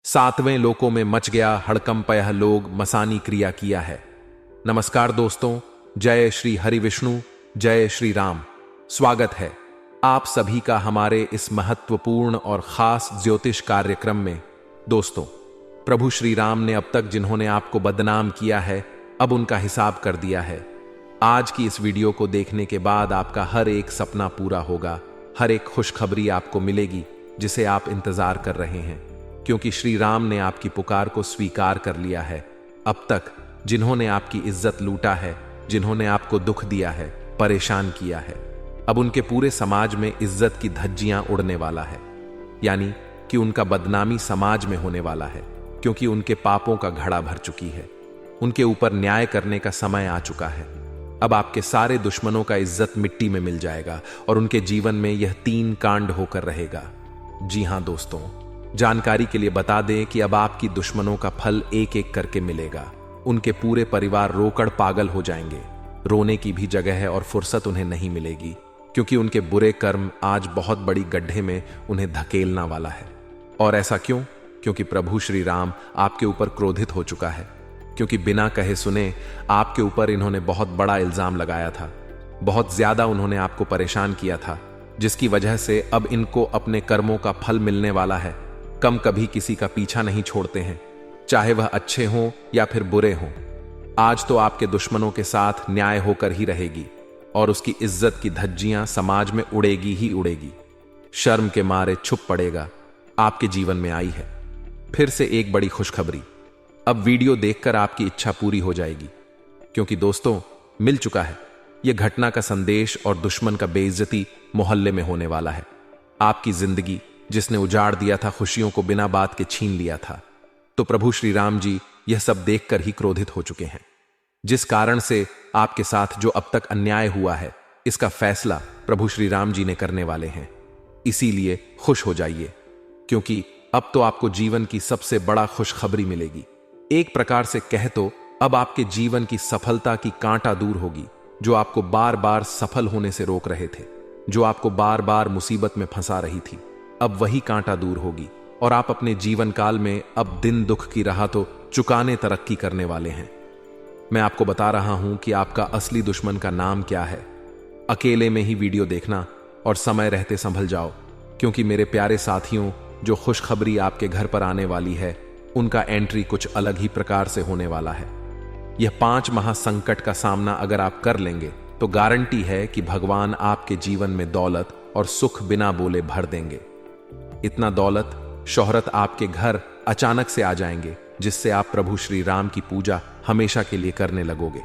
सातवें लोकों में मच गया हड़कंप, यह लोग मसानी क्रिया किया है। नमस्कार दोस्तों, जय श्री हरि विष्णु, जय श्री राम। स्वागत है आप सभी का हमारे इस महत्वपूर्ण और खास ज्योतिष कार्यक्रम में। दोस्तों, प्रभु श्री राम ने अब तक जिन्होंने आपको बदनाम किया है, अब उनका हिसाब कर दिया है। आज की इस वीडियो को देखने के बाद आपका हर एक सपना पूरा होगा, हर एक खुशखबरी आपको मिलेगी जिसे आप इंतजार कर रहे हैं, क्योंकि श्री राम ने आपकी पुकार को स्वीकार कर लिया है। अब तक जिन्होंने आपकी इज्जत लूटा है, जिन्होंने आपको दुख दिया है, परेशान किया है, अब उनके पूरे समाज में इज्जत की धज्जियां उड़ने वाला है। यानी कि उनका बदनामी समाज में होने वाला है, क्योंकि उनके पापों का घड़ा भर चुकी है। उनके ऊपर न्याय करने का समय आ चुका है। अब आपके सारे दुश्मनों का इज्जत मिट्टी में मिल जाएगा और उनके जीवन में यह 3 कांड होकर रहेगा। जी हां दोस्तों, जानकारी के लिए बता दें कि अब आपकी दुश्मनों का फल एक एक करके मिलेगा। उनके पूरे परिवार रोकड़ पागल हो जाएंगे। रोने की भी जगह है और फुर्सत उन्हें नहीं मिलेगी, क्योंकि उनके बुरे कर्म आज बहुत बड़ी गड्ढे में उन्हें धकेलना वाला है। और ऐसा क्यों? क्योंकि प्रभु श्री राम आपके ऊपर क्रोधित हो चुका है, क्योंकि बिना कहे सुने आपके ऊपर इन्होंने बहुत बड़ा इल्जाम लगाया था। बहुत ज्यादा उन्होंने आपको परेशान किया था, जिसकी वजह से अब इनको अपने कर्मों का फल मिलने वाला है। कम कभी किसी का पीछा नहीं छोड़ते हैं, चाहे वह अच्छे हों या फिर बुरे हों। आज तो आपके दुश्मनों के साथ न्याय होकर ही रहेगी और उसकी इज्जत की धज्जियां समाज में उड़ेगी ही उड़ेगी। शर्म के मारे छुप पड़ेगा। आपके जीवन में आई है फिर से एक बड़ी खुशखबरी। अब वीडियो देखकर आपकी इच्छा पूरी हो जाएगी, क्योंकि दोस्तों मिल चुका है यह घटना का संदेश और दुश्मन का बेइज्जती मोहल्ले में होने वाला है। आपकी जिंदगी जिसने उजाड़ दिया था, खुशियों को बिना बात के छीन लिया था, तो प्रभु श्री राम जी यह सब देखकर ही क्रोधित हो चुके हैं। जिस कारण से आपके साथ जो अब तक अन्याय हुआ है, इसका फैसला प्रभु श्री राम जी ने करने वाले हैं। इसीलिए खुश हो जाइए, क्योंकि अब तो आपको जीवन की सबसे बड़ा खुशखबरी मिलेगी। एक प्रकार से कह तो अब आपके जीवन की सफलता की कांटा दूर होगी, जो आपको बार बार सफल होने से रोक रहे थे, जो आपको बार बार मुसीबत में फंसा रही थी। अब वही कांटा दूर होगी और आप अपने जीवन काल में अब दिन दुख की राह तो चुकाने तरक्की करने वाले हैं। मैं आपको बता रहा हूं कि आपका असली दुश्मन का नाम क्या है। अकेले में ही वीडियो देखना और समय रहते संभल जाओ, क्योंकि मेरे प्यारे साथियों, जो खुशखबरी आपके घर पर आने वाली है, उनका एंट्री कुछ अलग ही प्रकार से होने वाला है। यह 5 महासंकट का सामना अगर आप कर लेंगे तो गारंटी है कि भगवान आपके जीवन में दौलत और सुख बिना बोले भर देंगे। इतना दौलत, शोहरत आपके घर अचानक से आ जाएंगे, जिससे आप प्रभु श्री राम की पूजा हमेशा के लिए करने लगोगे।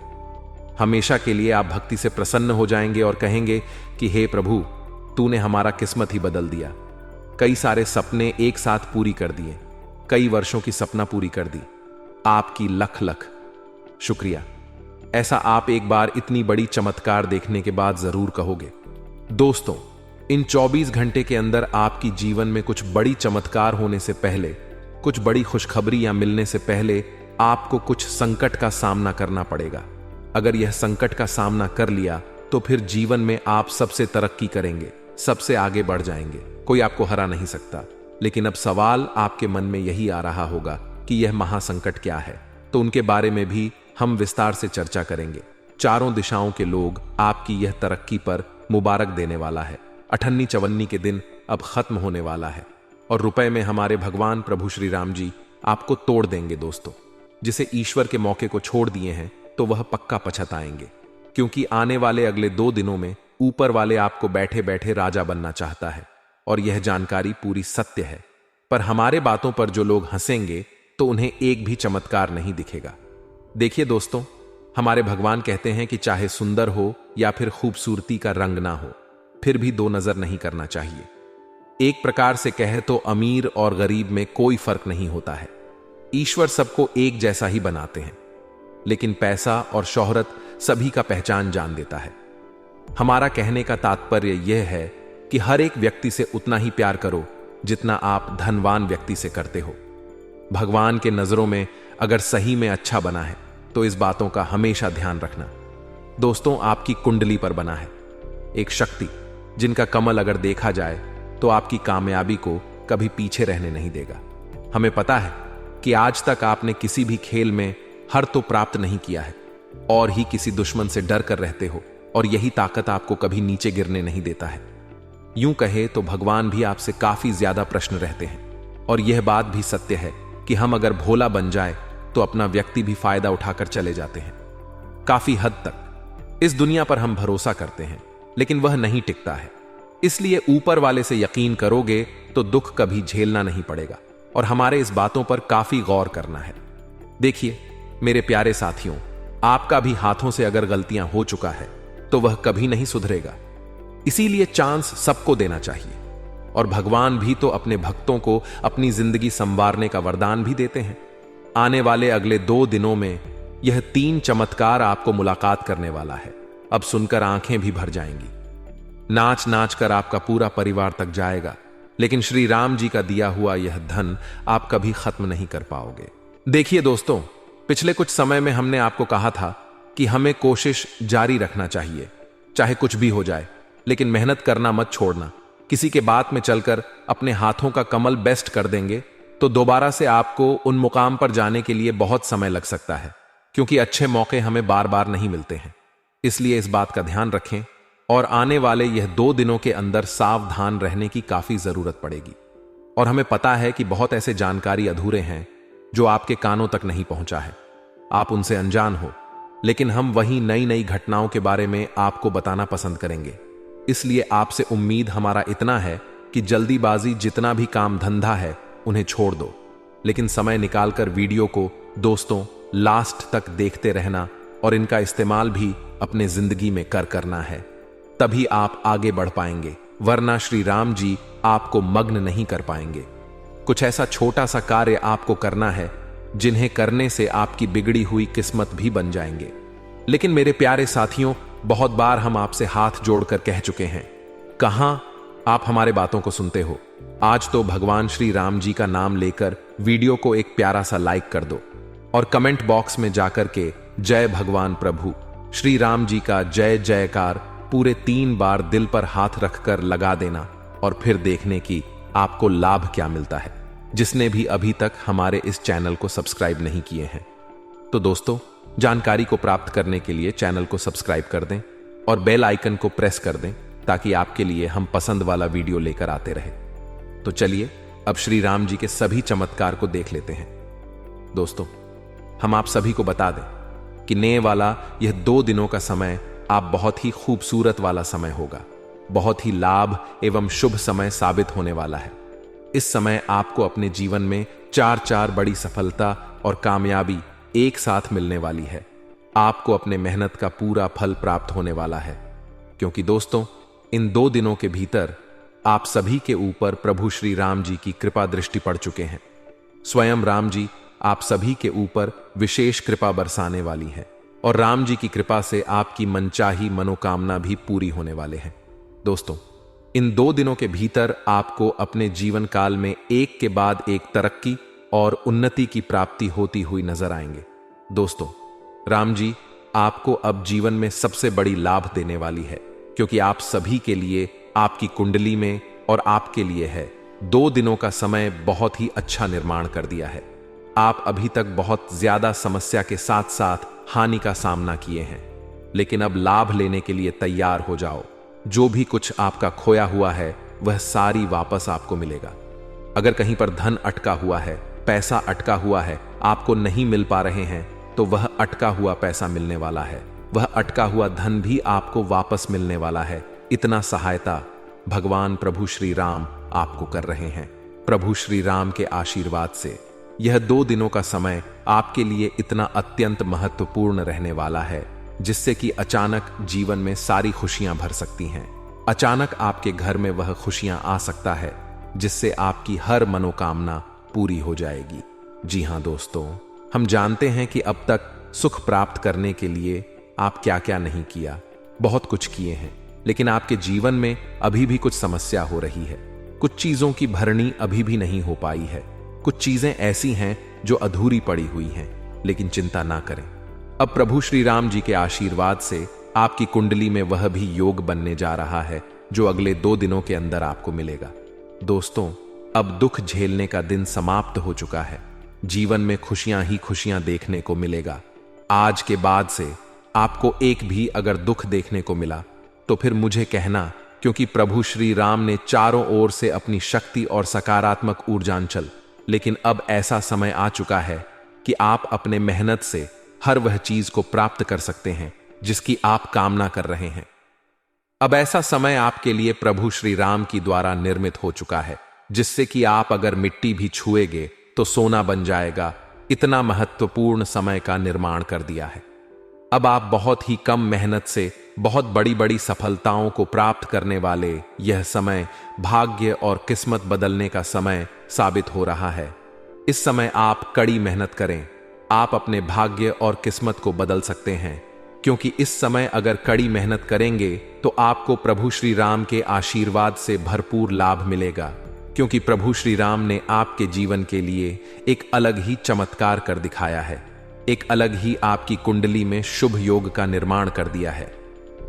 हमेशा के लिए आप भक्ति से प्रसन्न हो जाएंगे और कहेंगे कि हे प्रभु, तूने हमारा किस्मत ही बदल दिया। कई सारे सपने एक साथ पूरी कर दिए, कई वर्षों की सपना पूरी कर दी। आपकी लख लख शुक्रिया। ऐसा आप एक बार इतनी बड़ी चमत्कार देखने के बाद जरूर कहोगे। दोस्तों, इन 24 घंटे के अंदर आपकी जीवन में कुछ बड़ी चमत्कार होने से पहले, कुछ बड़ी खुशखबरी या मिलने से पहले आपको कुछ संकट का सामना करना पड़ेगा। अगर यह संकट का सामना कर लिया तो फिर जीवन में आप सबसे तरक्की करेंगे, सबसे आगे बढ़ जाएंगे। कोई आपको हरा नहीं सकता। लेकिन अब सवाल आपके मन में यही आ रहा होगा कि यह महासंकट क्या है, तो उनके बारे में भी हम विस्तार से चर्चा करेंगे। चारों दिशाओं के लोग आपकी यह तरक्की पर मुबारक देने वाला है। अठन्नी चवन्नी के दिन अब खत्म होने वाला है और रुपए में हमारे भगवान प्रभु श्री राम जी आपको तोड़ देंगे। दोस्तों, जिसे ईश्वर के मौके को छोड़ दिए हैं तो वह पक्का पछताएंगे, क्योंकि आने वाले अगले 2 दिनों में ऊपर वाले आपको बैठे बैठे राजा बनना चाहता है। और यह जानकारी पूरी सत्य है। पर हमारे बातों पर जो लोग हंसेंगे तो उन्हें एक भी चमत्कार नहीं दिखेगा। देखिए दोस्तों, हमारे भगवान कहते हैं कि चाहे सुंदर हो या फिर खूबसूरती का रंग ना हो, फिर भी 2 नजर नहीं करना चाहिए। एक प्रकार से कहे तो अमीर और गरीब में कोई फर्क नहीं होता है। ईश्वर सबको एक जैसा ही बनाते हैं, लेकिन पैसा और शोहरत सभी का पहचान जान देता है। हमारा कहने का तात्पर्य यह है कि हर एक व्यक्ति से उतना ही प्यार करो जितना आप धनवान व्यक्ति से करते हो। भगवान के नजरों में अगर सही में अच्छा बना है तो इस बातों का हमेशा ध्यान रखना। दोस्तों, आपकी कुंडली पर बना है एक शक्ति, जिनका कमल अगर देखा जाए तो आपकी कामयाबी को कभी पीछे रहने नहीं देगा। हमें पता है कि आज तक आपने किसी भी खेल में हार तो प्राप्त नहीं किया है और ही किसी दुश्मन से डर कर रहते हो, और यही ताकत आपको कभी नीचे गिरने नहीं देता है। यूं कहे तो भगवान भी आपसे काफी ज्यादा प्रश्न रहते हैं, और यह बात भी सत्य है कि हम अगर भोला बन जाए तो अपना व्यक्ति भी फायदा उठाकर चले जाते हैं। काफी हद तक इस दुनिया पर हम भरोसा करते हैं, लेकिन वह नहीं टिकता है। इसलिए ऊपर वाले से यकीन करोगे तो दुख कभी झेलना नहीं पड़ेगा, और हमारे इस बातों पर काफी गौर करना है। देखिए मेरे प्यारे साथियों, आपका भी हाथों से अगर गलतियां हो चुका है तो वह कभी नहीं सुधरेगा। इसीलिए चांस सबको देना चाहिए, और भगवान भी तो अपने भक्तों को अपनी जिंदगी संवारने का वरदान भी देते हैं। आने वाले अगले 2 दिनों में यह 3 चमत्कार आपको मुलाकात करने वाला है। अब सुनकर आंखें भी भर जाएंगी। नाच नाच कर आपका पूरा परिवार तक जाएगा, लेकिन श्री राम जी का दिया हुआ यह धन आप कभी खत्म नहीं कर पाओगे। देखिए दोस्तों, पिछले कुछ समय में हमने आपको कहा था कि हमें कोशिश जारी रखना चाहिए, चाहे कुछ भी हो जाए, लेकिन मेहनत करना मत छोड़ना। किसी के बात में चलकर अपने हाथों का कमल बेस्ट कर देंगे तो दोबारा से आपको उन मुकाम पर जाने के लिए बहुत समय लग सकता है, क्योंकि अच्छे मौके हमें बार बार नहीं मिलते हैं। इसलिए इस बात का ध्यान रखें, और आने वाले यह 2 दिनों के अंदर सावधान रहने की काफी जरूरत पड़ेगी। और हमें पता है कि बहुत ऐसे जानकारी अधूरे हैं जो आपके कानों तक नहीं पहुंचा है, आप उनसे अनजान हो, लेकिन हम वही नई नई घटनाओं के बारे में आपको बताना पसंद करेंगे। इसलिए आपसे उम्मीद हमारा इतना है कि जल्दीबाजी जितना भी काम धंधा है उन्हें छोड़ दो, लेकिन समय निकालकर वीडियो को दोस्तों लास्ट तक देखते रहना, और इनका इस्तेमाल भी अपने जिंदगी में करना है। तभी आप आगे बढ़ पाएंगे, वरना श्री राम जी आपको मग्न नहीं कर पाएंगे। कुछ ऐसा छोटा सा कार्य आपको करना है जिन्हें करने से आपकी बिगड़ी हुई किस्मत भी बन जाएंगे। लेकिन मेरे प्यारे साथियों, बहुत बार हम आपसे हाथ जोड़कर कह चुके हैं, कहां आप हमारे बातों को सुनते हो। आज तो भगवान श्री राम जी का नाम लेकर वीडियो को एक प्यारा सा लाइक कर दो, और कमेंट बॉक्स में जाकर के जय भगवान प्रभु श्री राम जी का जय जयकार पूरे 3 बार दिल पर हाथ रखकर लगा देना, और फिर देखने की आपको लाभ क्या मिलता है, जिसने भी अभी तक हमारे इस चैनल को सब्सक्राइब नहीं किए हैं। तो दोस्तों, जानकारी को प्राप्त करने के लिए चैनल को सब्सक्राइब कर दें और बेल आइकन को प्रेस कर दें, ताकि आपके लिए हम पसंद वाला वीडियो लेकर आते रहे। तो चलिए अब श्री राम जी के सभी चमत्कार को देख लेते हैं। दोस्तों, हम आप सभी को बता दें कि नए वाला यह 2 दिनों का समय आप बहुत ही खूबसूरत वाला समय होगा, बहुत ही लाभ एवं शुभ समय साबित होने वाला है। इस समय आपको अपने जीवन में 4 बड़ी सफलता और कामयाबी एक साथ मिलने वाली है। आपको अपने मेहनत का पूरा फल प्राप्त होने वाला है, क्योंकि दोस्तों इन 2 दिनों के भीतर आप सभी के ऊपर प्रभु श्री राम जी की कृपा दृष्टि पड़ चुके हैं। स्वयं राम जी आप सभी के ऊपर विशेष कृपा बरसाने वाली है, और राम जी की कृपा से आपकी मनचाही मनोकामना भी पूरी होने वाले हैं। दोस्तों, इन 2 दिनों के भीतर आपको अपने जीवन काल में एक के बाद एक तरक्की और उन्नति की प्राप्ति होती हुई नजर आएंगे। दोस्तों, राम जी आपको अब जीवन में सबसे बड़ी लाभ देने वाली है, क्योंकि आप सभी के लिए आपकी कुंडली में और आपके लिए है 2 दिनों का समय बहुत ही अच्छा निर्माण कर दिया है। आप अभी तक बहुत ज्यादा समस्या के साथ साथ हानि का सामना किए हैं, लेकिन अब लाभ लेने के लिए तैयार हो जाओ। जो भी कुछ आपका खोया हुआ है वह सारी वापस आपको मिलेगा। अगर कहीं पर धन अटका हुआ है, पैसा अटका हुआ है, आपको नहीं मिल पा रहे हैं, तो वह अटका हुआ पैसा मिलने वाला है, वह अटका हुआ धन भी आपको वापस मिलने वाला है। इतना सहायता भगवान प्रभु श्री राम आपको कर रहे हैं। प्रभु श्री राम के आशीर्वाद से यह 2 दिनों का समय आपके लिए इतना अत्यंत महत्वपूर्ण रहने वाला है, जिससे कि अचानक जीवन में सारी खुशियां भर सकती हैं। अचानक आपके घर में वह खुशियां आ सकता है जिससे आपकी हर मनोकामना पूरी हो जाएगी। जी हां दोस्तों, हम जानते हैं कि अब तक सुख प्राप्त करने के लिए आप क्या क्या नहीं किया, बहुत कुछ किए हैं, लेकिन आपके जीवन में अभी भी कुछ समस्या हो रही है। कुछ चीजों की भरनी अभी भी नहीं हो पाई है। कुछ चीजें ऐसी हैं जो अधूरी पड़ी हुई हैं, लेकिन चिंता ना करें। अब प्रभु श्री राम जी के आशीर्वाद से आपकी कुंडली में वह भी योग बनने जा रहा है जो अगले 2 दिनों के अंदर आपको मिलेगा। दोस्तों, अब दुख झेलने का दिन समाप्त हो चुका है। जीवन में खुशियां ही खुशियां देखने को मिलेगा। आज के बाद से आपको एक भी अगर दुख देखने को मिला तो फिर मुझे कहना, क्योंकि प्रभु श्री राम ने चारों ओर से अपनी शक्ति और सकारात्मक ऊर्जांचल, लेकिन अब ऐसा समय आ चुका है कि आप अपने मेहनत से हर वह चीज को प्राप्त कर सकते हैं जिसकी आप कामना कर रहे हैं। अब ऐसा समय आपके लिए प्रभु श्री राम की द्वारा निर्मित हो चुका है, जिससे कि आप अगर मिट्टी भी छुएंगे तो सोना बन जाएगा। इतना महत्वपूर्ण समय का निर्माण कर दिया है। अब आप बहुत ही कम मेहनत से बहुत बड़ी बड़ी सफलताओं को प्राप्त करने वाले यह समय भाग्य और किस्मत बदलने का समय साबित हो रहा है। इस समय आप कड़ी मेहनत करें, आप अपने भाग्य और किस्मत को बदल सकते हैं, क्योंकि इस समय अगर कड़ी मेहनत करेंगे तो आपको प्रभु श्री राम के आशीर्वाद से भरपूर लाभ मिलेगा, क्योंकि प्रभु श्री राम ने आपके जीवन के लिए एक अलग ही चमत्कार कर दिखाया है। एक अलग ही आपकी कुंडली में शुभ योग का निर्माण कर दिया है।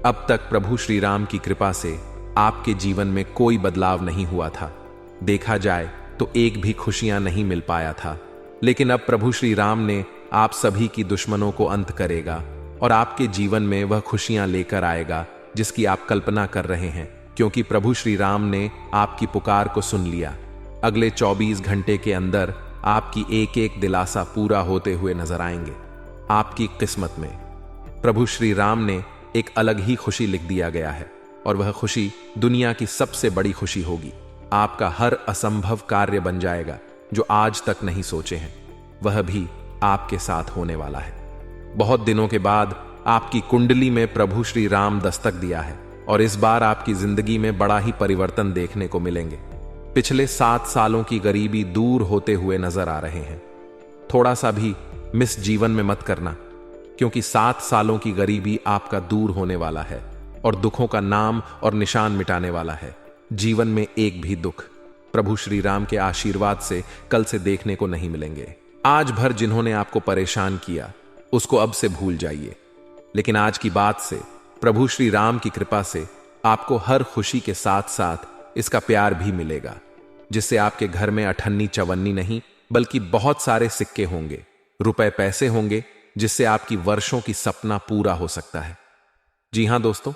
अब तक प्रभु श्री राम की कृपा से आपके जीवन में कोई बदलाव नहीं हुआ था। देखा जाए तो एक भी खुशियां नहीं मिल पाया था, लेकिन अब प्रभु श्री राम ने आप सभी की दुश्मनों को अंत करेगा और आपके जीवन में वह खुशियां लेकर आएगा जिसकी आप कल्पना कर रहे हैं, क्योंकि प्रभु श्री राम ने आपकी पुकार को सुन लिया। अगले 24 घंटे के अंदर आपकी एक एक दिलासा पूरा होते हुए नजर आएंगे। आपकी किस्मत में प्रभु श्री राम ने एक अलग ही खुशी लिख दिया गया है, और वह खुशी दुनिया की सबसे बड़ी खुशी होगी। आपका हर असंभव कार्य बन जाएगा जो आज तक नहीं सोचे हैं, वह भी आपके साथ होने वाला है। बहुत दिनों के बाद आपकी कुंडली में प्रभु श्री राम दस्तक दिया है, और इस बार आपकी जिंदगी में बड़ा ही परिवर्तन देखने को मिलेंगे। पिछले 7 सालों की गरीबी दूर होते हुए नजर आ रहे हैं। थोड़ा सा भी मिस जीवन में मत करना, क्योंकि 7 सालों की गरीबी आपका दूर होने वाला है और दुखों का नाम और निशान मिटाने वाला है। जीवन में एक भी दुख प्रभु श्री राम के आशीर्वाद से कल से देखने को नहीं मिलेंगे। आज भर जिन्होंने आपको परेशान किया उसको अब से भूल जाइए, लेकिन आज की बात से प्रभु श्री राम की कृपा से आपको हर खुशी के साथ साथ इसका प्यार भी मिलेगा, जिससे आपके घर में अठन्नी चवन्नी नहीं बल्कि बहुत सारे सिक्के होंगे, रुपए पैसे होंगे, जिससे आपकी वर्षों की सपना पूरा हो सकता है। जी हां दोस्तों,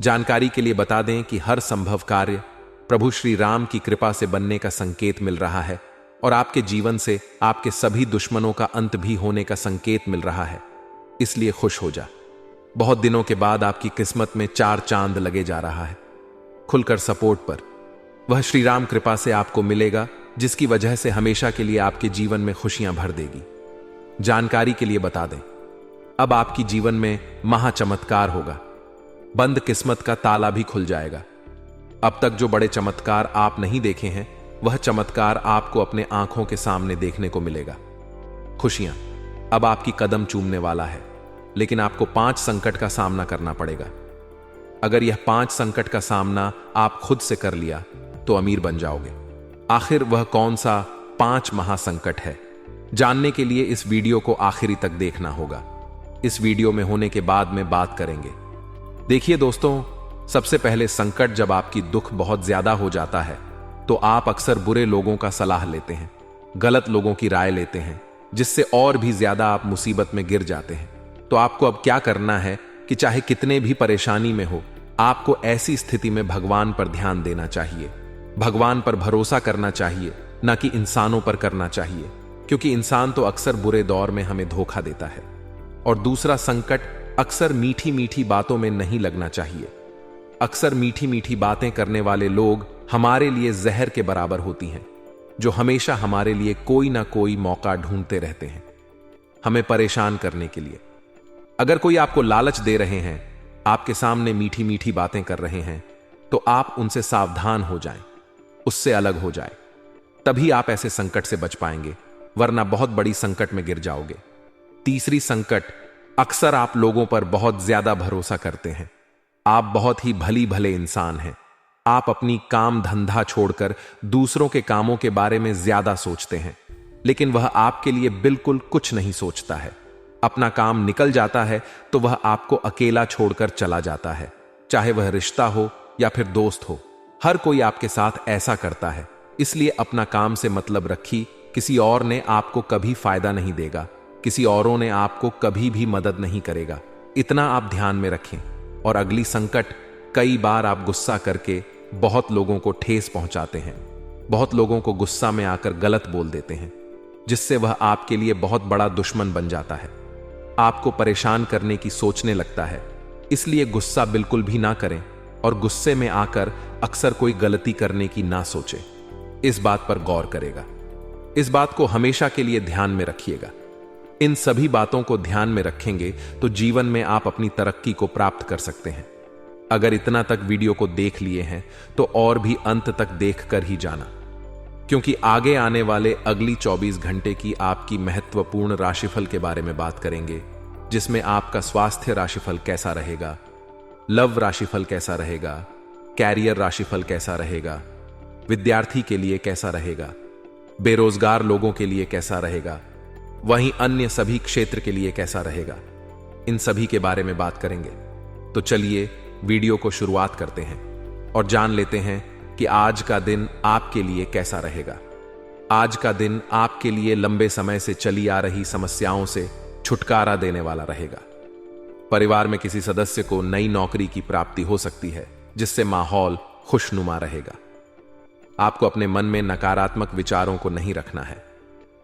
जानकारी के लिए बता दें कि हर संभव कार्य प्रभु श्री राम की कृपा से बनने का संकेत मिल रहा है, और आपके जीवन से आपके सभी दुश्मनों का अंत भी होने का संकेत मिल रहा है। इसलिए खुश हो जा। बहुत दिनों के बाद आपकी किस्मत में 4 चांद लगे जा रहा है। खुलकर सपोर्ट पर वह श्री राम कृपा से आपको मिलेगा, जिसकी वजह से हमेशा के लिए आपके जीवन में खुशियां भर देगी। जानकारी के लिए बता दें, अब आपकी जीवन में महा चमत्कार होगा। बंद किस्मत का ताला भी खुल जाएगा। अब तक जो बड़े चमत्कार आप नहीं देखे हैं, वह चमत्कार आपको अपने आंखों के सामने देखने को मिलेगा। खुशियां अब आपकी कदम चूमने वाला है, लेकिन आपको 5 संकट का सामना करना पड़ेगा। अगर यह 5 संकट का सामना आप खुद से कर लिया तो अमीर बन जाओगे। आखिर वह कौन सा 5 महासंकट है, जानने के लिए इस वीडियो को आखिरी तक देखना होगा। इस वीडियो में होने के बाद में बात करेंगे। देखिए दोस्तों, सबसे पहले संकट, जब आपकी दुख बहुत ज्यादा हो जाता है तो आप अक्सर बुरे लोगों का सलाह लेते हैं, गलत लोगों की राय लेते हैं, जिससे और भी ज्यादा आप मुसीबत में गिर जाते हैं। तो आपको अब क्या करना है कि चाहे कितने भी परेशानी में हो, आपको ऐसी स्थिति में भगवान पर ध्यान देना चाहिए। भगवान पर भरोसा करना चाहिए, ना कि इंसानों पर करना चाहिए, क्योंकि इंसान तो अक्सर बुरे दौर में हमें धोखा देता है। और दूसरा संकट, अक्सर मीठी मीठी बातों में नहीं लगना चाहिए। अक्सर मीठी मीठी बातें करने वाले लोग हमारे लिए जहर के बराबर होती हैं, जो हमेशा हमारे लिए कोई ना कोई मौका ढूंढते रहते हैं हमें परेशान करने के लिए। अगर कोई आपको लालच दे रहे हैं, आपके सामने मीठी मीठी बातें कर रहे हैं, तो आप उनसे सावधान हो जाएं, उससे अलग हो जाएं। तभी आप ऐसे संकट से बच पाएंगे, वरना बहुत बड़ी संकट में गिर जाओगे। तीसरी संकट, अक्सर आप लोगों पर बहुत ज्यादा भरोसा करते हैं। आप बहुत ही भली भले इंसान हैं। आप अपनी काम धंधा छोड़कर दूसरों के कामों के बारे में ज्यादा सोचते हैं, लेकिन वह आपके लिए बिल्कुल कुछ नहीं सोचता है। अपना काम निकल जाता है तो वह आपको अकेला छोड़कर चला जाता है, चाहे वह रिश्ता हो या फिर दोस्त हो। हर कोई आपके साथ ऐसा करता है, इसलिए अपना काम से मतलब रखिए। किसी और ने आपको कभी फायदा नहीं देगा, किसी औरों ने आपको कभी भी मदद नहीं करेगा, इतना आप ध्यान में रखें। और अगली संकट, कई बार आप गुस्सा करके बहुत लोगों को ठेस पहुंचाते हैं, बहुत लोगों को गुस्सा में आकर गलत बोल देते हैं, जिससे वह आपके लिए बहुत बड़ा दुश्मन बन जाता है, आपको परेशान करने की सोचने लगता है। इसलिए गुस्सा बिल्कुल भी ना करें और गुस्से में आकर अक्सर कोई गलती करने की ना सोचे। इस बात पर गौर करेगा, इस बात को हमेशा के लिए ध्यान में रखिएगा। इन सभी बातों को ध्यान में रखेंगे तो जीवन में आप अपनी तरक्की को प्राप्त कर सकते हैं। अगर इतना तक वीडियो को देख लिए हैं तो और भी अंत तक देख कर ही जाना, क्योंकि आगे आने वाले अगली 24 घंटे की आपकी महत्वपूर्ण राशिफल के बारे में बात करेंगे, जिसमें आपका स्वास्थ्य राशिफल कैसा रहेगा, लव राशिफल कैसा रहेगा, कैरियर राशिफल कैसा रहेगा, विद्यार्थी के लिए कैसा रहेगा, बेरोजगार लोगों के लिए कैसा रहेगा, वहीं अन्य सभी क्षेत्र के लिए कैसा रहेगा। इन सभी के बारे में बात करेंगे। तो चलिए वीडियो को शुरुआत करते हैं और जान लेते हैं कि आज का दिन आपके लिए कैसा रहेगा। आज का दिन आपके लिए लंबे समय से चली आ रही समस्याओं से छुटकारा देने वाला रहेगा। परिवार में किसी सदस्य को नई नौकरी की प्राप्ति हो सकती है, जिससे माहौल खुशनुमा रहेगा। आपको अपने मन में नकारात्मक विचारों को नहीं रखना है।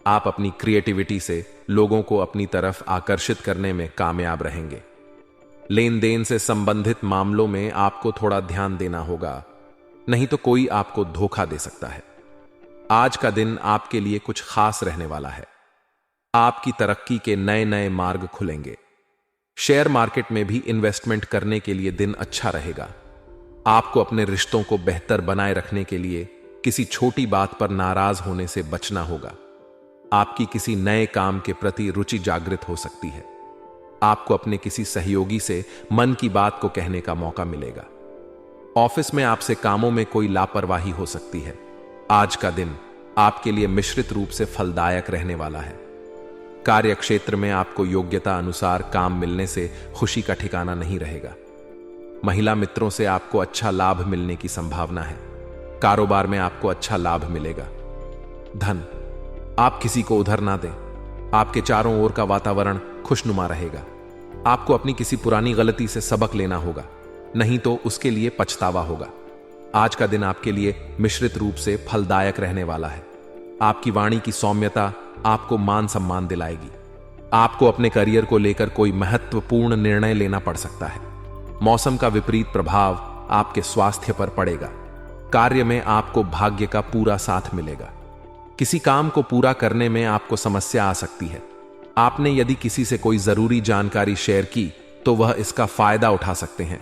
आप अपनी क्रिएटिविटी से लोगों को अपनी तरफ आकर्षित करने में कामयाब रहेंगे। लेन देन से संबंधित मामलों में आपको थोड़ा ध्यान देना होगा, नहीं तो कोई आपको धोखा दे सकता है। आज का दिन आपके लिए कुछ खास रहने वाला है। आपकी तरक्की के नए नए मार्ग खुलेंगे। शेयर मार्केट में भी इन्वेस्टमेंट करने के लिए दिन अच्छा रहेगा। आपको अपने रिश्तों को बेहतर बनाए रखने के लिए किसी छोटी बात पर नाराज होने से बचना होगा। आपकी किसी नए काम के प्रति रुचि जागृत हो सकती है। आपको अपने किसी सहयोगी से मन की बात को कहने का मौका मिलेगा। ऑफिस में आपसे कामों में कोई लापरवाही हो सकती है। आज का दिन आपके लिए मिश्रित रूप से फलदायक रहने वाला है। कार्य क्षेत्र में आपको योग्यता अनुसार काम मिलने से खुशी का ठिकाना नहीं रहेगा। महिला मित्रों से आपको अच्छा लाभ मिलने की संभावना है। कारोबार में आपको अच्छा लाभ मिलेगा। धन, आप किसी को उधार ना दें। आपके चारों ओर का वातावरण खुशनुमा रहेगा। आपको अपनी किसी पुरानी गलती से सबक लेना होगा, नहीं तो उसके लिए पछतावा होगा। आज का दिन आपके लिए मिश्रित रूप से फलदायक रहने वाला है। आपकी वाणी की सौम्यता आपको मान सम्मान दिलाएगी। आपको अपने करियर को लेकर कोई महत्वपूर्ण निर्णय लेना पड़ सकता है। मौसम का विपरीत प्रभाव आपके स्वास्थ्य पर पड़ेगा। कार्य में आपको भाग्य का पूरा साथ मिलेगा। किसी काम को पूरा करने में आपको समस्या आ सकती है। आपने यदि किसी से कोई जरूरी जानकारी शेयर की तो वह इसका फायदा उठा सकते हैं।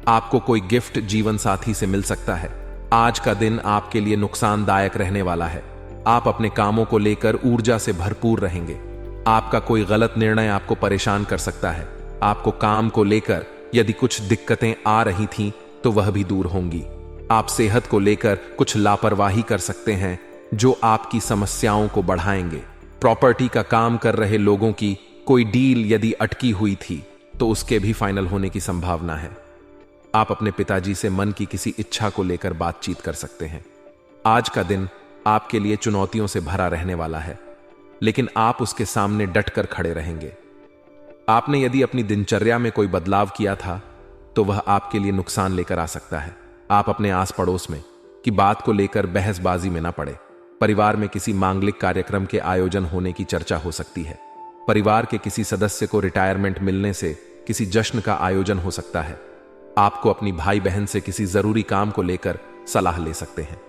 आपको कोई गिफ्ट जीवन साथी से मिल सकता है। आज का दिन आपके लिए नुकसानदायक रहने वाला है। आप अपने कामों को लेकर ऊर्जा से भरपूर रहेंगे। आपका कोई गलत निर्णय आपको परेशान कर सकता है। आपको काम को लेकर यदि कुछ दिक्कतें आ रही थीं तो वह भी दूर होंगी। आप सेहत को लेकर कुछ लापरवाही कर सकते हैं जो आपकी समस्याओं को बढ़ाएंगे। प्रॉपर्टी का काम कर रहे लोगों की कोई डील यदि अटकी हुई थी तो उसके भी फाइनल होने की संभावना है। आप अपने पिताजी से मन की किसी इच्छा को लेकर बातचीत कर सकते हैं। आज का दिन आपके लिए चुनौतियों से भरा रहने वाला है, लेकिन आप उसके सामने डटकर खड़े रहेंगे। आपने यदि अपनी दिनचर्या में कोई बदलाव किया था तो वह आपके लिए नुकसान लेकर आ सकता है। आप अपने आस पड़ोस में की बात को लेकर बहसबाजी में ना पड़े। परिवार में किसी मांगलिक कार्यक्रम के आयोजन होने की चर्चा हो सकती है। परिवार के किसी सदस्य को रिटायरमेंट मिलने से किसी जश्न का आयोजन हो सकता है। आपको अपनी भाई बहन से किसी जरूरी काम को लेकर सलाह ले सकते हैं।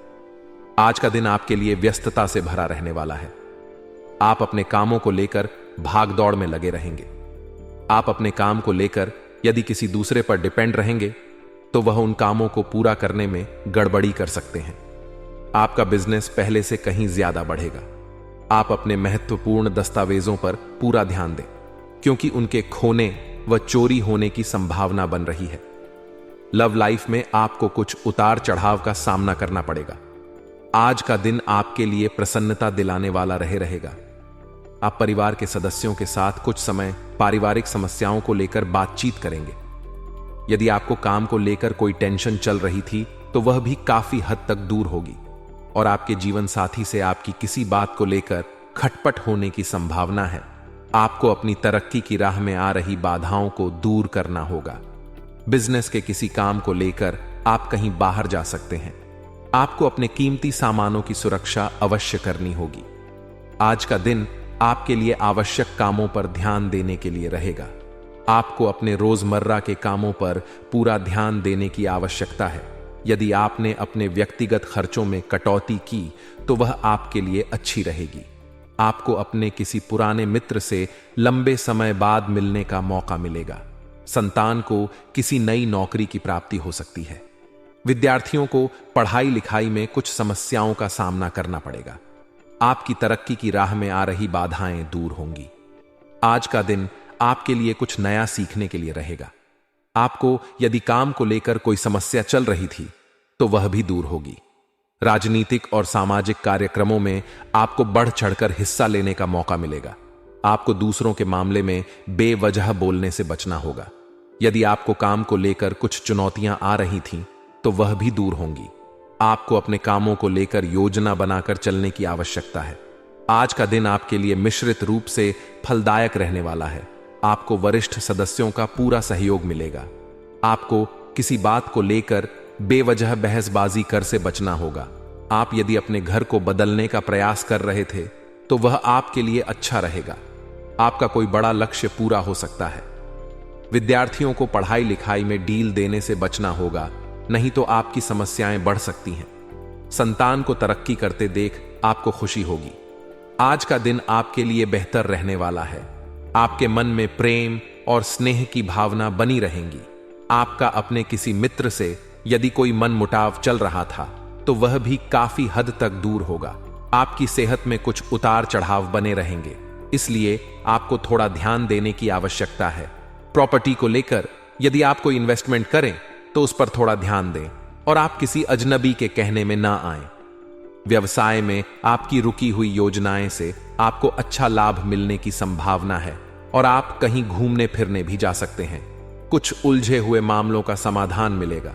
आज का दिन आपके लिए व्यस्तता से भरा रहने वाला है। आप अपने कामों को लेकर भाग दौड़ में लगे रहेंगे। आप अपने काम को लेकर यदि किसी दूसरे पर डिपेंड रहेंगे तो वह उन कामों को पूरा करने में गड़बड़ी कर सकते हैं। आपका बिजनेस पहले से कहीं ज्यादा बढ़ेगा। आप अपने महत्वपूर्ण दस्तावेजों पर पूरा ध्यान दें, क्योंकि उनके खोने व चोरी होने की संभावना बन रही है। लव लाइफ में आपको कुछ उतार चढ़ाव का सामना करना पड़ेगा। आज का दिन आपके लिए प्रसन्नता दिलाने वाला रहेगा। आप परिवार के सदस्यों के साथ कुछ समय पारिवारिक समस्याओं को लेकर बातचीत करेंगे। यदि आपको काम को लेकर कोई टेंशन चल रही थी तो वह भी काफी हद तक दूर होगी। और आपके जीवन साथी से आपकी किसी बात को लेकर खटपट होने की संभावना है। आपको अपनी तरक्की की राह में आ रही बाधाओं को दूर करना होगा। बिजनेस के किसी काम को लेकर आप कहीं बाहर जा सकते हैं। आपको अपने कीमती सामानों की सुरक्षा अवश्य करनी होगी। आज का दिन आपके लिए आवश्यक कामों पर ध्यान देने के लिए रहेगा। आपको अपने रोजमर्रा के कामों पर पूरा ध्यान देने की आवश्यकता है। यदि आपने अपने व्यक्तिगत खर्चों में कटौती की तो वह आपके लिए अच्छी रहेगी। आपको अपने किसी पुराने मित्र से लंबे समय बाद मिलने का मौका मिलेगा। संतान को किसी नई नौकरी की प्राप्ति हो सकती है। विद्यार्थियों को पढ़ाई लिखाई में कुछ समस्याओं का सामना करना पड़ेगा। आपकी तरक्की की राह में आ रही बाधाएं दूर होंगी। आज का दिन आपके लिए कुछ नया सीखने के लिए रहेगा। आपको यदि काम को लेकर कोई समस्या चल रही थी तो वह भी दूर होगी। राजनीतिक और सामाजिक कार्यक्रमों में आपको बढ़ चढ़कर हिस्सा लेने का मौका मिलेगा। आपको दूसरों के मामले में बेवजह बोलने से बचना होगा। यदि आपको काम को लेकर कुछ चुनौतियां आ रही थीं तो वह भी दूर होंगी। आपको अपने कामों को लेकर योजना बनाकर चलने की आवश्यकता है। आज का दिन आपके लिए मिश्रित रूप से फलदायक रहने वाला है। आपको वरिष्ठ सदस्यों का पूरा सहयोग मिलेगा। आपको किसी बात को लेकर बेवजह बहसबाजी कर से बचना होगा। आप यदि अपने घर को बदलने का प्रयास कर रहे थे तो वह आपके लिए अच्छा रहेगा। आपका कोई बड़ा लक्ष्य पूरा हो सकता है। विद्यार्थियों को पढ़ाई लिखाई में डील देने से बचना होगा, नहीं तो आपकी समस्याएं बढ़ सकती हैं। संतान को तरक्की करते देख आपको खुशी होगी। आज का दिन आपके लिए बेहतर रहने वाला है। आपके मन में प्रेम और स्नेह की भावना बनी रहेंगी। आपका अपने किसी मित्र से यदि कोई मनमुटाव चल रहा था तो वह भी काफी हद तक दूर होगा। आपकी सेहत में कुछ उतार चढ़ाव बने रहेंगे, इसलिए आपको थोड़ा ध्यान देने की आवश्यकता है। प्रॉपर्टी को लेकर यदि आप कोई इन्वेस्टमेंट करें तो उस पर थोड़ा ध्यान दें और आप किसी अजनबी के कहने में ना आएं। व्यवसाय में आपकी रुकी हुई योजनाएं से आपको अच्छा लाभ मिलने की संभावना है और आप कहीं घूमने फिरने भी जा सकते हैं। कुछ उलझे हुए मामलों का समाधान मिलेगा।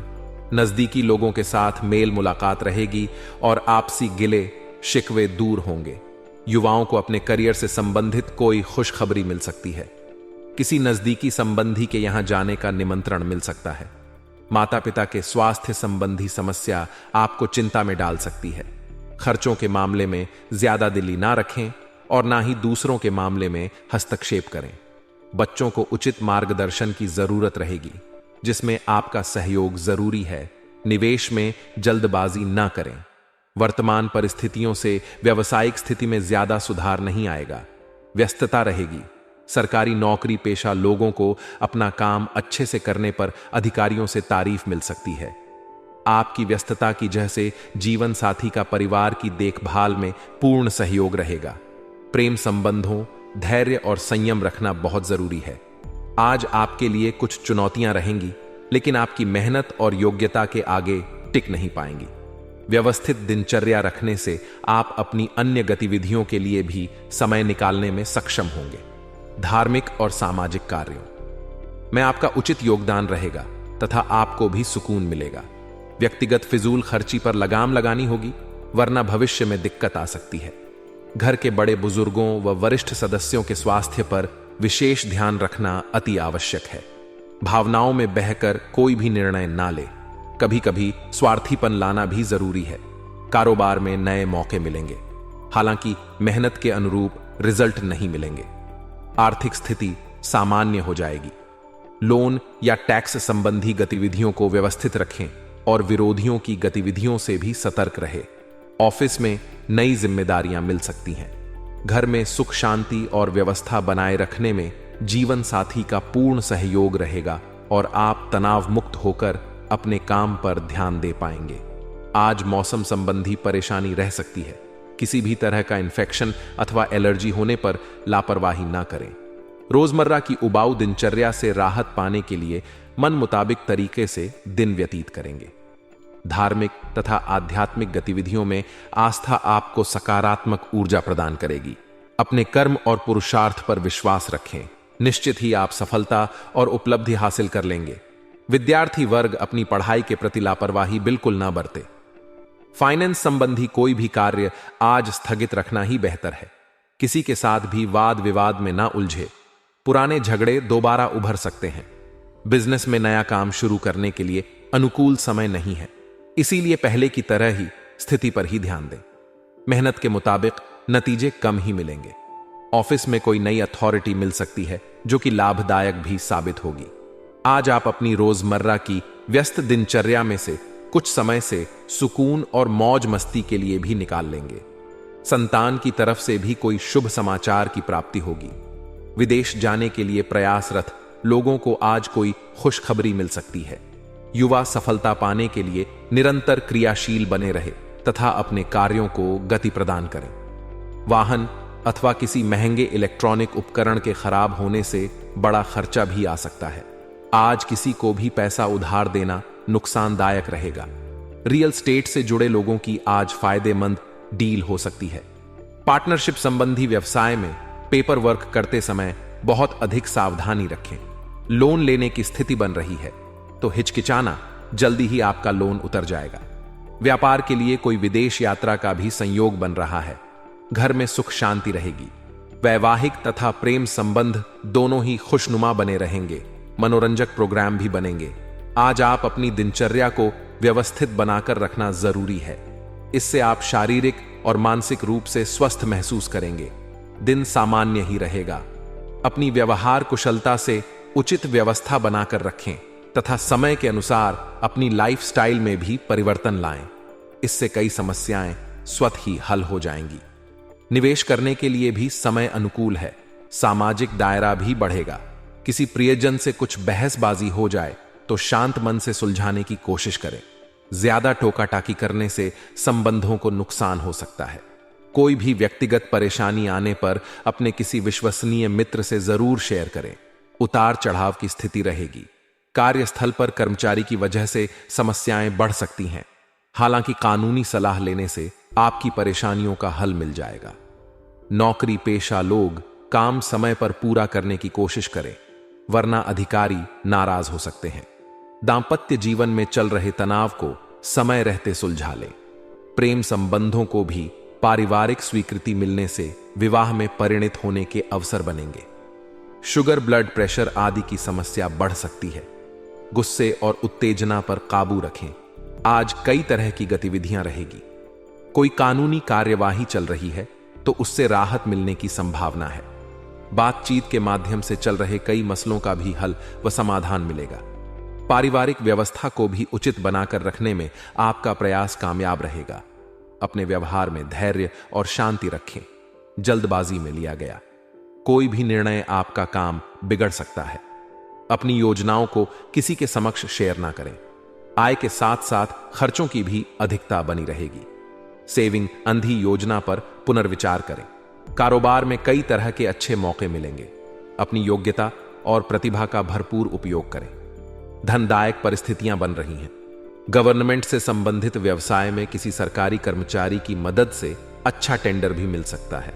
नजदीकी लोगों के साथ मेल मुलाकात रहेगी और आपसी गिले शिकवे दूर होंगे। युवाओं को अपने करियर से संबंधित कोई खुशखबरी मिल सकती है। किसी नजदीकी संबंधी के यहां जाने का निमंत्रण मिल सकता है। माता पिता के स्वास्थ्य संबंधी समस्या आपको चिंता में डाल सकती है। खर्चों के मामले में ज्यादा दिली ना रखें और ना ही दूसरों के मामले में हस्तक्षेप करें। बच्चों को उचित मार्गदर्शन की जरूरत रहेगी, जिसमें आपका सहयोग जरूरी है। निवेश में जल्दबाजी ना करें। वर्तमान परिस्थितियों से व्यावसायिक स्थिति में ज्यादा सुधार नहीं आएगा। व्यस्तता रहेगी। सरकारी नौकरी पेशा लोगों को अपना काम अच्छे से करने पर अधिकारियों से तारीफ मिल सकती है। आपकी व्यस्तता की वजह से जीवन साथी का परिवार की देखभाल में पूर्ण सहयोग रहेगा। प्रेम संबंधों, धैर्य और संयम रखना बहुत जरूरी है। आज आपके लिए कुछ चुनौतियां रहेंगी, लेकिन आपकी मेहनत और योग्यता के आगे टिक नहीं पाएंगी। व्यवस्थित दिनचर्या रखने से आप अपनी अन्य गतिविधियों के लिए भी समय निकालने में सक्षम होंगे। धार्मिक और सामाजिक कार्यों में आपका उचित योगदान रहेगा तथा आपको भी सुकून मिलेगा। व्यक्तिगत फिजूल खर्ची पर लगाम लगानी होगी, वरना भविष्य में दिक्कत आ सकती है। घर के बड़े बुजुर्गों व वरिष्ठ सदस्यों के स्वास्थ्य पर विशेष ध्यान रखना अति आवश्यक है। भावनाओं में बहकर कोई भी निर्णय ना ले। कभी कभी स्वार्थीपन लाना भी जरूरी है। कारोबार में नए मौके मिलेंगे, हालांकि मेहनत के अनुरूप रिजल्ट नहीं मिलेंगे। आर्थिक स्थिति सामान्य हो जाएगी। लोन या टैक्स संबंधी गतिविधियों को व्यवस्थित रखें और विरोधियों की गतिविधियों से भी सतर्क रहे। ऑफिस में नई जिम्मेदारियां मिल सकती हैं। घर में सुख शांति और व्यवस्था बनाए रखने में जीवन साथी का पूर्ण सहयोग रहेगा और आप तनाव मुक्त होकर अपने काम पर ध्यान दे पाएंगे। आज मौसम संबंधी परेशानी रह सकती है। किसी भी तरह का इन्फेक्शन अथवा एलर्जी होने पर लापरवाही ना करें। रोजमर्रा की उबाऊ दिनचर्या से राहत पाने के लिए मन मुताबिक तरीके से दिन व्यतीत करेंगे। धार्मिक तथा आध्यात्मिक गतिविधियों में आस्था आपको सकारात्मक ऊर्जा प्रदान करेगी। अपने कर्म और पुरुषार्थ पर विश्वास रखें। निश्चित ही आप सफलता और उपलब्धि हासिल कर लेंगे। विद्यार्थी वर्ग अपनी पढ़ाई के प्रति लापरवाही बिल्कुल ना बरते। फाइनेंस संबंधी कोई भी कार्य आज स्थगित रखना ही बेहतर है। किसी के साथ भी वाद विवाद में ना उलझे। पुराने झगड़े दोबारा उभर सकते हैं। बिजनेस में नया काम शुरू करने के लिए अनुकूल समय नहीं है, इसीलिए पहले की तरह ही स्थिति पर ही ध्यान दें। मेहनत के मुताबिक नतीजे कम ही मिलेंगे। ऑफिस में कोई नई अथॉरिटी मिल सकती है जो कि लाभदायक भी साबित होगी। आज आप अपनी रोजमर्रा की व्यस्त दिनचर्या में से कुछ समय से सुकून और मौज मस्ती के लिए भी निकाल लेंगे। संतान की तरफ से भी कोई शुभ समाचार की प्राप्ति होगी। विदेश जाने के लिए प्रयासरत लोगों को आज कोई खुशखबरी मिल सकती है। युवा सफलता पाने के लिए निरंतर क्रियाशील बने रहे तथा अपने कार्यों को गति प्रदान करें। वाहन अथवा किसी महंगे इलेक्ट्रॉनिक उपकरण के खराब होने से बड़ा खर्चा भी आ सकता है। आज किसी को भी पैसा उधार देना नुकसानदायक रहेगा। रियल स्टेट से जुड़े लोगों की आज फायदेमंद डील हो सकती है। पार्टनरशिप संबंधी व्यवसाय में पेपर वर्क करते समय बहुत अधिक सावधानी रखें। लोन लेने की स्थिति बन रही है तो हिचकिचाना, जल्दी ही आपका लोन उतर जाएगा। व्यापार के लिए कोई विदेश यात्रा का भी संयोग बन रहा है। घर में सुख शांति रहेगी। वैवाहिक तथा प्रेम संबंध दोनों ही खुशनुमा बने रहेंगे। मनोरंजक प्रोग्राम भी बनेंगे। आज आप अपनी दिनचर्या को व्यवस्थित बनाकर रखना जरूरी है। इससे आप शारीरिक और मानसिक रूप से स्वस्थ महसूस करेंगे। दिन सामान्य ही रहेगा। अपनी व्यवहार कुशलता से उचित व्यवस्था बनाकर रखें तथा समय के अनुसार अपनी लाइफस्टाइल में भी परिवर्तन लाएं। इससे कई समस्याएं स्वतः ही हल हो जाएंगी। निवेश करने के लिए भी समय अनुकूल है। सामाजिक दायरा भी बढ़ेगा। किसी प्रियजन से कुछ बहसबाजी हो जाए तो शांत मन से सुलझाने की कोशिश करें। ज्यादा टोका टाकी करने से संबंधों को नुकसान हो सकता है। कोई भी व्यक्तिगत परेशानी आने पर अपने किसी विश्वसनीय मित्र से जरूर शेयर करें। उतार चढ़ाव की स्थिति रहेगी। कार्यस्थल पर कर्मचारी की वजह से समस्याएं बढ़ सकती हैं। हालांकि कानूनी सलाह लेने से आपकी परेशानियों का हल मिल जाएगा। नौकरी पेशा लोग काम समय पर पूरा करने की कोशिश करें, वरना अधिकारी नाराज हो सकते हैं। दांपत्य जीवन में चल रहे तनाव को समय रहते सुलझा लें। प्रेम संबंधों को भी पारिवारिक स्वीकृति मिलने से विवाह में परिणित होने के अवसर बनेंगे। शुगर, ब्लड प्रेशर आदि की समस्या बढ़ सकती है। गुस्से और उत्तेजना पर काबू रखें। आज कई तरह की गतिविधियां रहेगी। कोई कानूनी कार्यवाही चल रही है तो उससे राहत मिलने की संभावना है। बातचीत के माध्यम से चल रहे कई मसलों का भी हल व समाधान मिलेगा। पारिवारिक व्यवस्था को भी उचित बनाकर रखने में आपका प्रयास कामयाब रहेगा। अपने व्यवहार में धैर्य और शांति रखें। जल्दबाजी में लिया गया कोई भी निर्णय आपका काम बिगड़ सकता है। अपनी योजनाओं को किसी के समक्ष शेयर ना करें। आय के साथ साथ खर्चों की भी अधिकता बनी रहेगी। सेविंग अंधी योजना पर पुनर्विचार करें। कारोबार में कई तरह के अच्छे मौके मिलेंगे। अपनी योग्यता और प्रतिभा का भरपूर उपयोग करें। धनदायक परिस्थितियां बन रही हैं। गवर्नमेंट से संबंधित व्यवसाय में किसी सरकारी कर्मचारी की मदद से अच्छा टेंडर भी मिल सकता है।